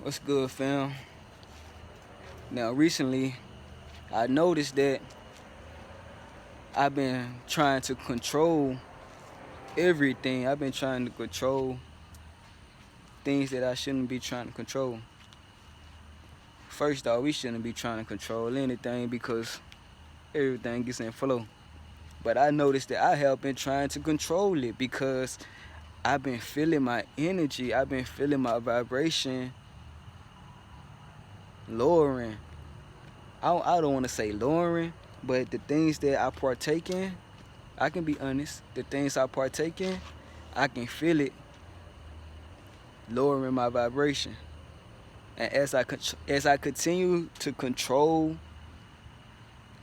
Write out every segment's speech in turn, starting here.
What's good, fam? Now, recently, I noticed that I've been trying to control everything. I've been trying to control things that I shouldn't be trying to control. First off, we shouldn't be trying to control anything because everything is in flow. But I noticed that I have been trying to control it because I've been feeling my energy. I've been feeling my vibration lowering. I don't want to say lowering, but the things that I partake in, I can be honest. The things I partake in, I can feel it lowering my vibration. And as I continue to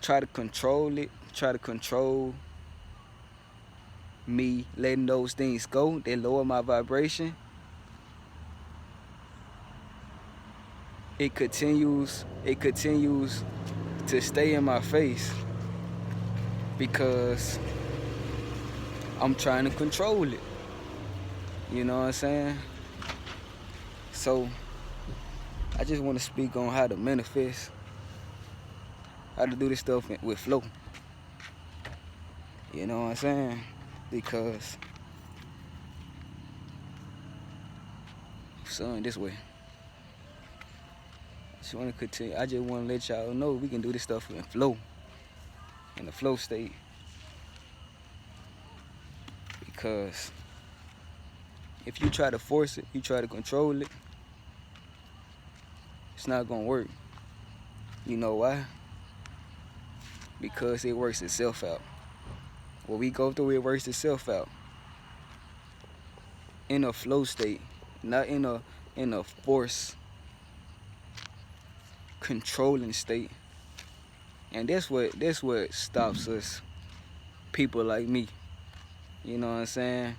try to control it, try to control me letting those things go, they lower my vibration. It continues to stay in my face because I'm trying to control it. You know what I'm saying? So I just want to speak on how to manifest, how to do this stuff with flow. You know what I'm saying? Because, son, this way. Just want to continue. I just want to let y'all know we can do this stuff in flow, in the flow state. Because if you try to force it, you try to control it, it's not gonna work. You know why? Because it works itself out. What we go through, it works itself out in a flow state, not in a force controlling state. And that's what stops us, people like me. You know what I'm saying?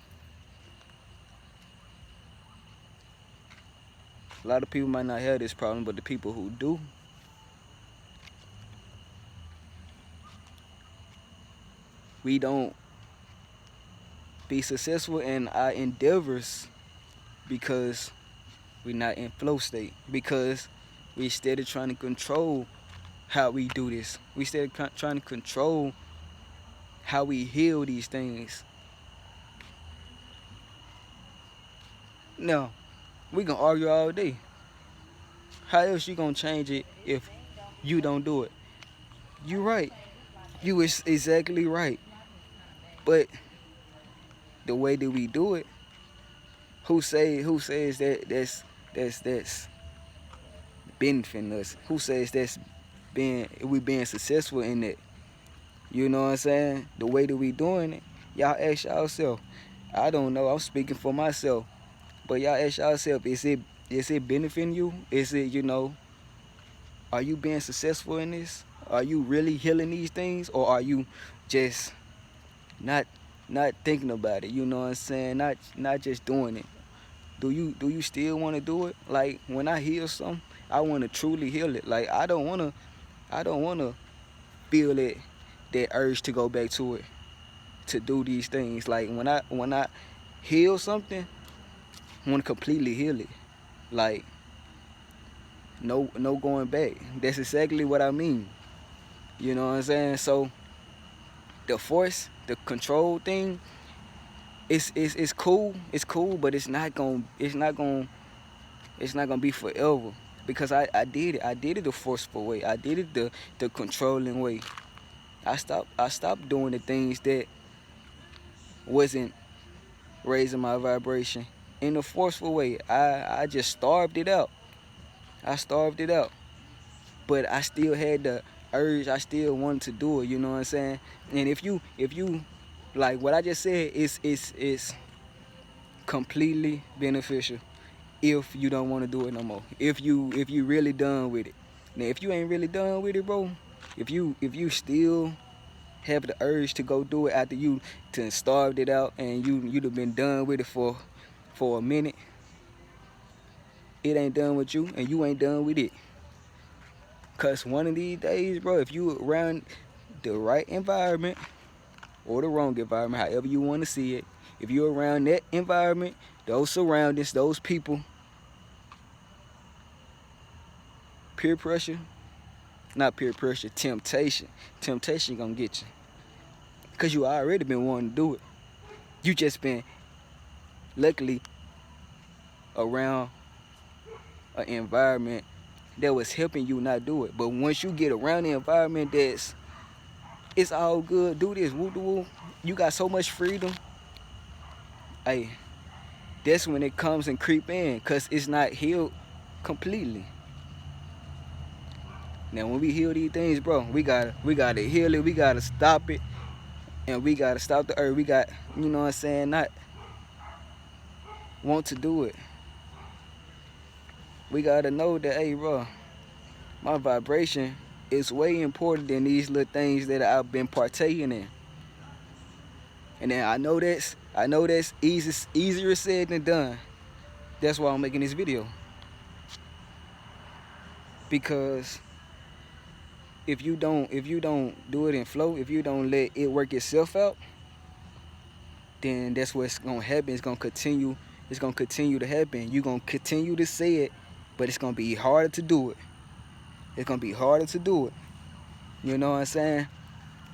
A lot of people might not have this problem, but the people who do, we don't be successful in our endeavors because we're not in flow state. Because we instead of trying to control how we do this, we instead of trying to control how we heal these things. Now, we can argue all day. How else you gonna change it if you don't do it? You right. You is exactly right. But the way that we do it, who says that that's benefiting us? Who says that's we being successful in it? You know what I'm saying? The way that we doing it, y'all ask yourself. I don't know. I'm speaking for myself, but y'all ask yourself: is it benefiting you? Is it Are you being successful in this? Are you really healing these things, or are you just not not thinking about it? You know what I'm saying? Not just doing it. Do you still want to do it? Like when I heal something, I want to truly heal it. Like I don't wanna feel that urge to go back to it, to do these things. Like when I heal something, I want to completely heal it. Like no going back. That's exactly what I mean. You know what I'm saying? So the force, the control thing, it's cool. It's cool, but it's not gonna be forever. Because I did it. I did it the forceful way. I did it the controlling way. I stopped doing the things that wasn't raising my vibration in a forceful way. I just starved it out. I starved it out. But I still had the urge. I still wanted to do it. You know what I'm saying? And if you like what I just said is completely beneficial if you don't want to do it no more. If you really done with it. Now if you ain't really done with it, bro, if you still have the urge to go do it after you to starved it out and you'd have been done with it for a minute, it ain't done with you and you ain't done with it. Cause one of these days, bro, if you around the right environment or the wrong environment, however you want to see it, if you're around that environment, those surroundings, those people, peer pressure, not peer pressure, temptation. Temptation gonna get you. Cause you already been wanting to do it. You just been luckily around an environment that was helping you not do it. But once you get around the environment that's it's all good, do this, woo woo, you got so much freedom. Hey, that's when it comes and creep in, cause it's not healed completely. Now when we heal these things, bro, we gotta heal it, we gotta stop it, and we gotta stop the earth. We got, you know what I'm saying, not want to do it. We gotta know that, hey, bro, my vibration is way important than these little things that I've been partaking in. And then I know that's easier said than done. That's why I'm making this video. Because if you don't do it in flow, if you don't let it work itself out, then that's what's gonna happen. It's gonna continue to happen. You're gonna continue to say it, but it's gonna be harder to do it. It's gonna be harder to do it. You know what I'm saying?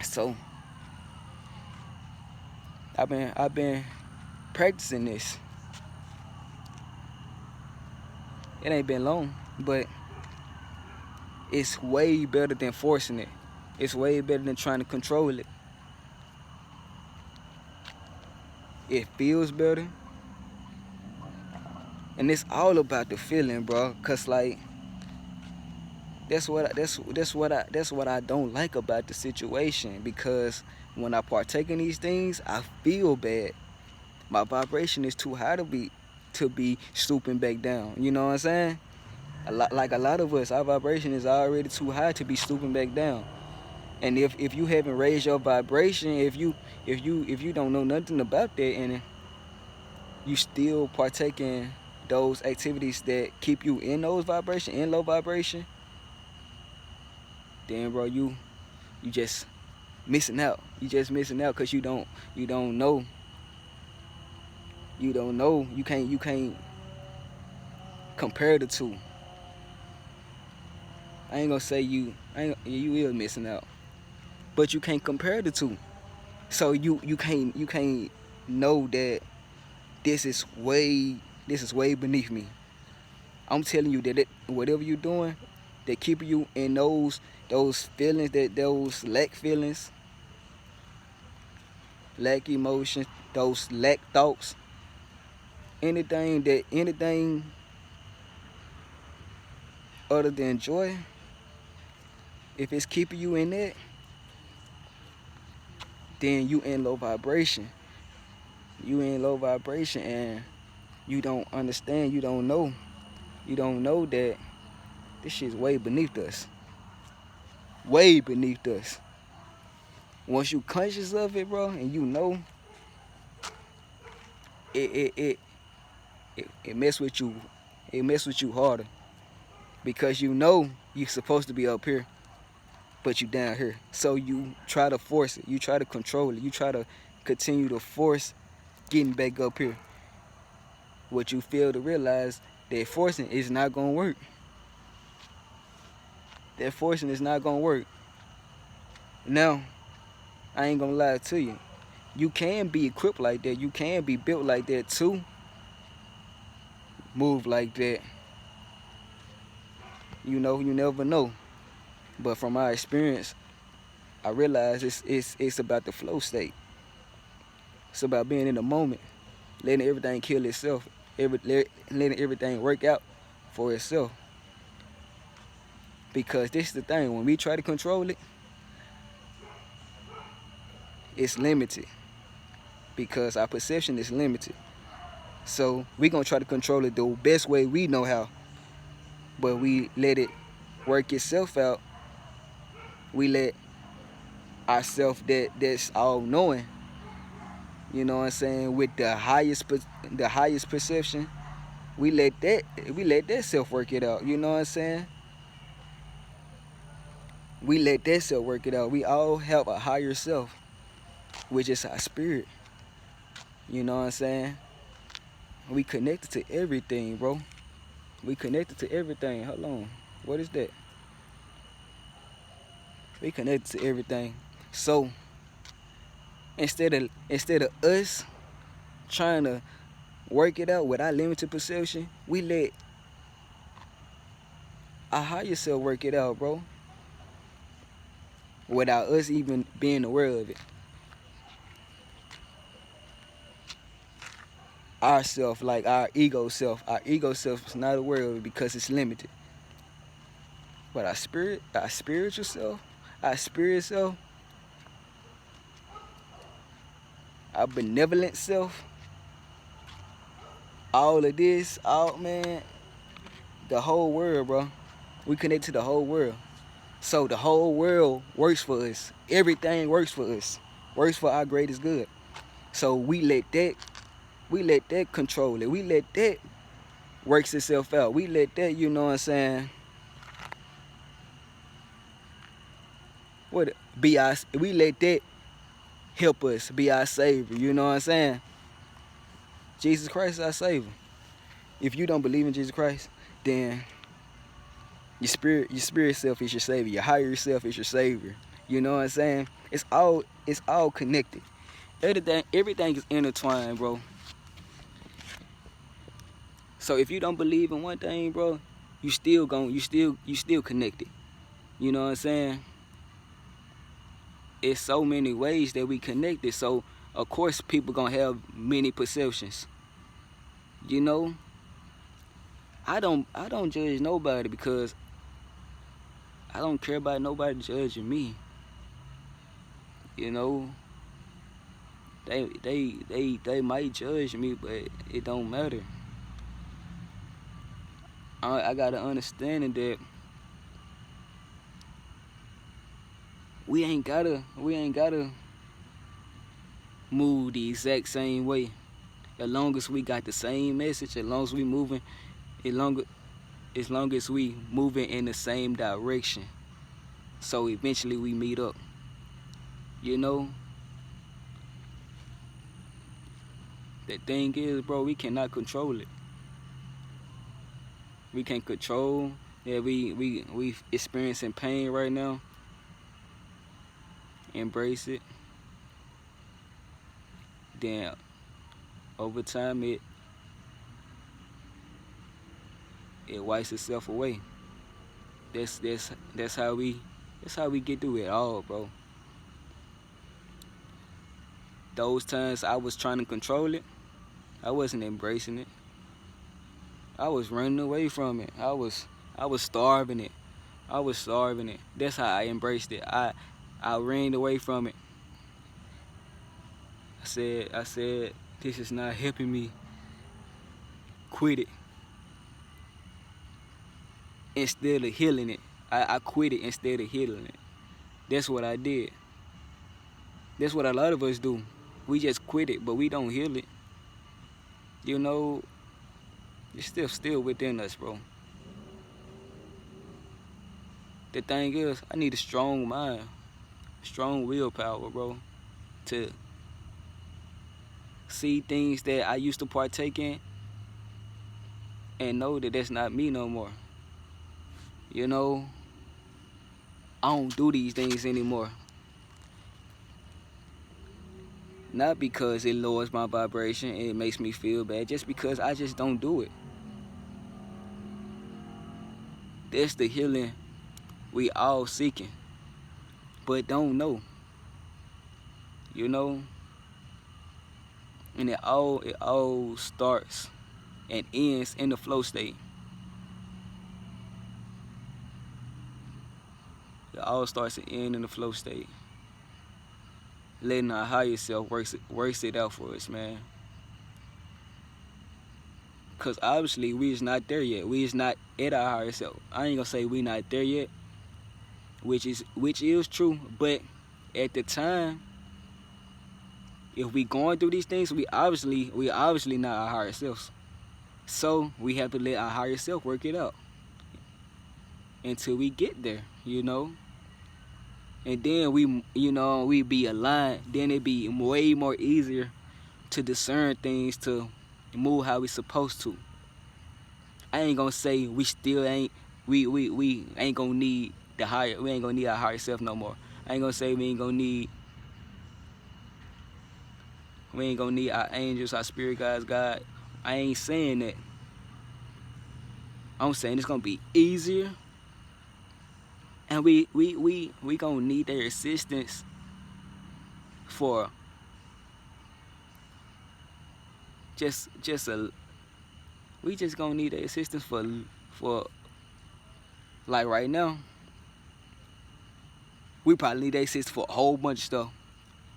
So I've been practicing this. It ain't been long, but it's way better than forcing it. It's way better than trying to control it. It feels better. And it's all about the feeling, bro. Cause like that's what I don't like about the situation. Because when I partake in these things, I feel bad. My vibration is too high to be stooping back down. You know what I'm saying? A lot of us, our vibration is already too high to be stooping back down. And if you haven't raised your vibration, if you don't know nothing about that, and you still partake in those activities that keep you in those vibration, in low vibration, then bro, you just missing out. You just missing out because you don't know. You don't know. You can't compare the two. I ain't gonna say you is missing out, but you can't compare the two. So you can't know that this is way beneath me. I'm telling you that whatever you're doing, that keep you in those feelings, those lack feelings, lack emotions, those lack thoughts, anything other than joy, if it's keeping you in that, then you in low vibration. You in low vibration, and you don't understand, you don't know that this shit's way beneath us. Way beneath us. Once you conscious of it, bro, and you know, it it it it mess with you. It mess with you harder. Because you know you're supposed to be up here, but you down here. So you try to force it. You try to control it. You try to continue to force getting back up here. What you fail to realize, that forcing is not gonna work. That forcing is not gonna work. Now, I ain't gonna lie to you. You can be equipped like that. You can be built like that too. Move like that. You know, you never know. But from my experience, I realize it's about the flow state. It's about being in the moment, letting everything kill itself, letting everything work out for itself. Because this is the thing, when we try to control it, it's limited. Because our perception is limited. So we gonna try to control it the best way we know how. But we let it work itself out. We let ourself that's all knowing, you know what I'm saying, with the highest perception, we let that self work it out, you know what I'm saying? We let that self work it out. We all have a higher self, which is our spirit. You know what I'm saying? We connected to everything, bro. We connected to everything. Hold on. What is that? We connected to everything. So instead of us trying to work it out with our limited perception, we let our higher self work it out, bro, without us even being aware of it. Ourself, like our ego self is not aware of it because it's limited. But our spiritual self, our spirit self, our benevolent self, all of this, all man, the whole world, bro. We connect to the whole world. So the whole world works for us. Everything works for us. Works for our greatest good. So we let that control it. We let that works itself out. We let that, you know what I'm saying, what be our we let that help us be our savior, you know what I'm saying? Jesus Christ is our savior. If you don't believe in Jesus Christ, then your spirit self is your savior. Your higher self is your savior. You know what I'm saying? It's all connected. Everything is intertwined, bro. So if you don't believe in one thing, bro, you still connected. You know what I'm saying? It's so many ways that we connected. So of course people gonna have many perceptions. You know, I don't judge nobody because I don't care about nobody judging me. You know, they might judge me, but it don't matter. I got to understand that we ain't gotta move the exact same way. As long as we got the same message, as long as we moving, as long as we moving in the same direction. So eventually we meet up. You know, the thing is, bro, we cannot control it. We can control that we experiencing pain right now. Embrace it. Then over time it wipes itself away. That's how we get through it all, bro. Those times I was trying to control it, I wasn't embracing it. I was running away from it. I was starving it. I was starving it. That's how I embraced it. I ran away from it. I said this is not helping me. Quit it instead of healing it. I quit it instead of healing it. That's what I did. That's what a lot of us do. We just quit it, but we don't heal it. You know, it's still within us, bro. The thing is, I need a strong mind, strong willpower, bro, to see things that I used to partake in and know that that's not me no more. You know, I don't do these things anymore. Not because it lowers my vibration and it makes me feel bad, just because I just don't do it. That's the healing we all seeking, but don't know. You know, and it all starts and ends in the flow state. It all starts and ends in the flow state. Letting our higher self works it out for us, man. Cause obviously we is not there yet. We is not at our higher self. I ain't gonna say we not there yet, which is true. But at the time, if we going through these things, we obviously not our higher selves. So we have to let our higher self work it out until we get there, you know. And then we be aligned. Then it be way more easier to discern things, to move how we supposed to. I ain't gonna say we still ain't we ain't gonna need we ain't gonna need our higher self no more. I ain't gonna say we ain't gonna need our angels, our spirit guides, God. I ain't saying that. I'm saying it's gonna be easier, and we gonna need their assistance for just a we just gonna need their assistance for like right now. We probably need their assistance for a whole bunch of stuff.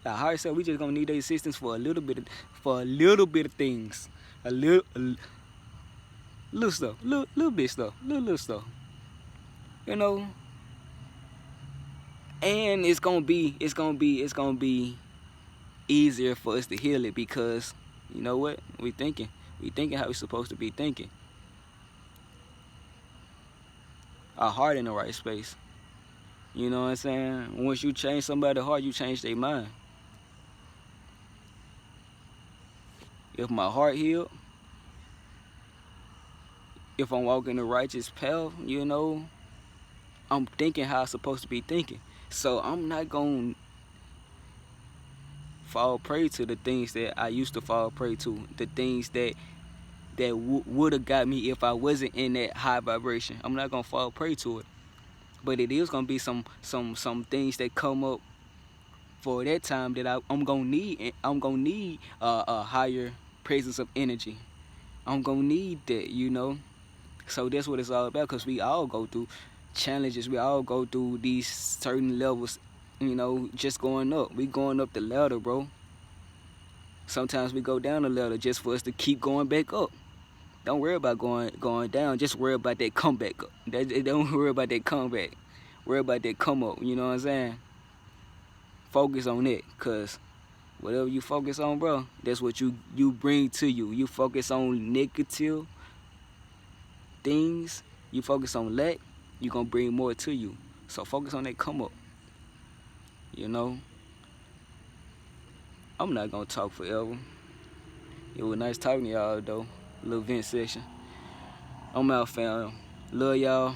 Like higher self, we just gonna need their assistance for a little bit of things, a little stuff, little bit stuff, little stuff. You know, and it's gonna be easier for us to heal it because you know what we thinking how we supposed to be thinking. Our heart in the right space. You know what I'm saying? Once you change somebody's heart, you change their mind. If my heart healed, if I'm walking the righteous path, you know, I'm thinking how I'm supposed to be thinking. So I'm not gonna fall prey to the things that I used to fall prey to, the things that would have got me if I wasn't in that high vibration. I'm not gonna fall prey to it, but it is gonna be some things that come up for that time that I'm gonna need. I'm gonna need a higher presence of energy. I'm gonna need that, you know. So that's what it's all about. Cause we all go through challenges. We all go through these certain levels. You know, just going up. We going up the ladder, bro. Sometimes we go down the ladder just for us to keep going back up. Don't worry about going down. Just worry about that comeback up. Don't worry about that comeback. Worry about that come up. You know what I'm saying? Focus on it, cause whatever you focus on, bro, that's what you bring to you. You focus on negative things. You focus on lack. You gonna bring more to you. So focus on that come up. You know. I'm not gonna talk forever. It was nice talking to y'all though. Little vent session. I'm out, fam. Love y'all.